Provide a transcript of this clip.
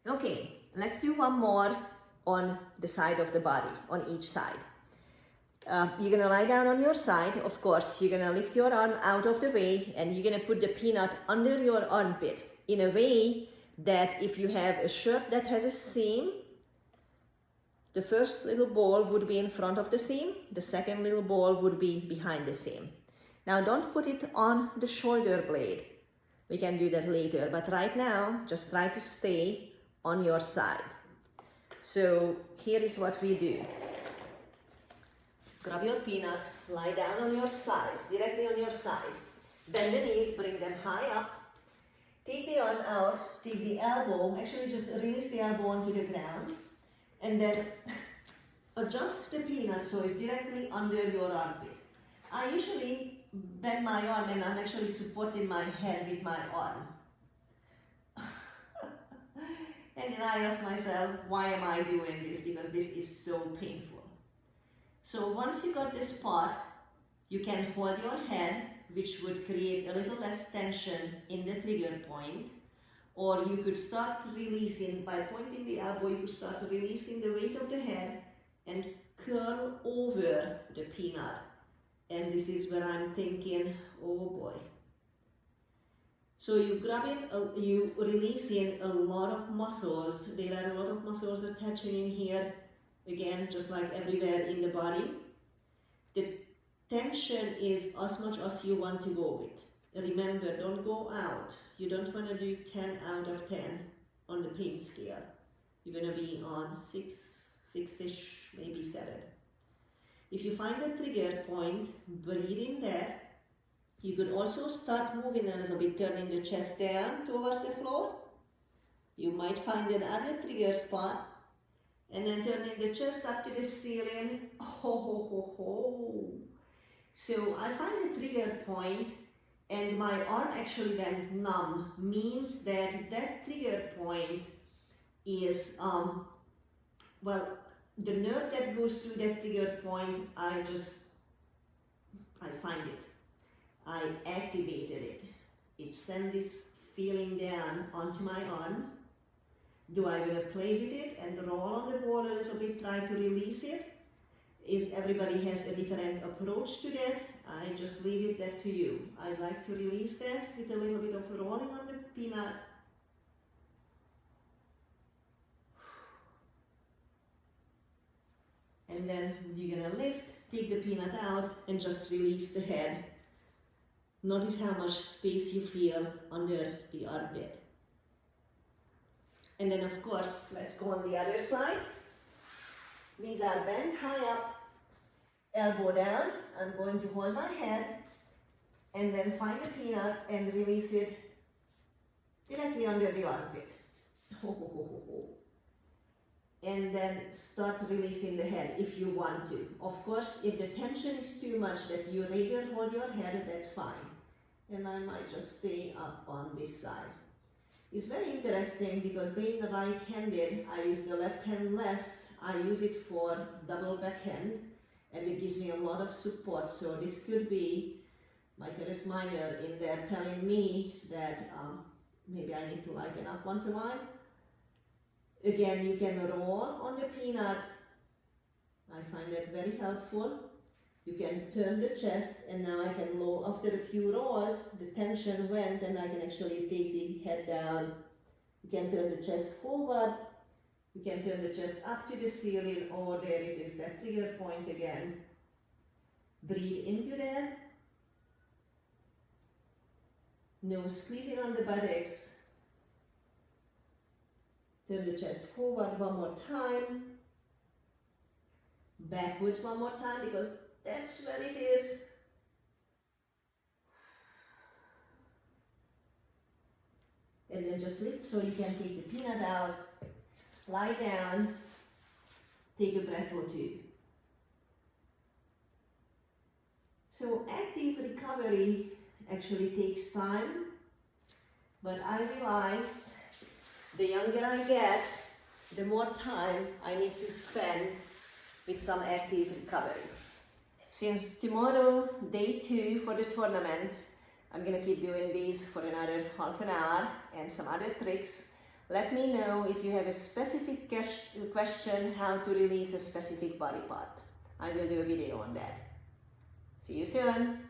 Okay, let's do one more on the side of the body, on each side. You're gonna lie down on your side. Of course, you're gonna lift your arm out of the way and you're gonna put the peanut under your armpit in a way that if you have a shirt that has a seam, the first little ball would be in front of the seam, the second little ball would be behind the seam. Now don't put it on the shoulder blade. We can do that later, but right now, just try to stay on your side. So here is what we do. Grab your peanut, lie down on your side, directly on your side. Bend the knees, bring them high up. Take the arm out, take the elbow, actually just release the elbow onto the ground. And then adjust the peanut so it's directly under your armpit. I usually bend my arm and I'm actually supporting my head with my arm. And then I ask myself, why am I doing this? Because this is so painful. So once you got this spot, you can hold your head, which would create a little less tension in the trigger point. Or you could start releasing, by pointing the elbow, you could start releasing the weight of the head and curl over the peanut. And this is where I'm thinking, oh boy. So you releasing a lot of muscles. There are a lot of muscles attaching in here. Again, just like everywhere in the body. The tension is as much as you want to go with. Remember, don't go out. You don't want to do 10 out of 10 on the pain scale. You're going to be on 6-ish, maybe 7. If you find a trigger point, breathe in there. You could also start moving a little bit, turning the chest down towards the floor. You might find another trigger spot. And then turning the chest up to the ceiling. Ho, ho, ho, ho. So I find a trigger point and my arm actually went numb, means that that trigger point is, well, the nerve that goes to that trigger point, I find it. I activated it. It sent this feeling down onto my arm. Do I want to play with it and roll on the ball a little bit, try to release it? Everybody has a different approach to that. I just leave it that to you. I like to release that with a little bit of rolling on the peanut. And then you're gonna lift, take the peanut out and just release the head. Notice how much space you feel under the armpit. And then of course, let's go on the other side. Knees are bent high up, elbow down. I'm going to hold my head and then find the peanut and release it directly under the armpit. And then start releasing the head if you want to. Of course, if the tension is too much that you rather hold your head, that's fine. And I might just stay up on this side. It's very interesting because being right-handed, I use the left hand less. I use it for double backhand and it gives me a lot of support. So this could be my teres minor in there telling me that maybe I need to lighten up once in a while. Again, you can roll on the peanut. I find that very helpful. You can turn the chest and now I can roll. After a few rolls, the tension went and I can actually take the head down. You can turn the chest forward. You can turn the chest up to the ceiling. Oh, there it is, that trigger point again. Breathe into that. No squeezing on the buttocks. Turn the chest forward one more time. Backwards one more time because that's where it is. And then just lift so you can take the peanut out. Lie down. Take a breath or two. So active recovery actually takes time. But I realized the younger I get, the more time I need to spend with some active recovery. Since tomorrow, day 2 for the tournament, I'm gonna keep doing these for another half an hour and some other tricks. Let me know if you have a specific question how to release a specific body part. I will do a video on that. See you soon.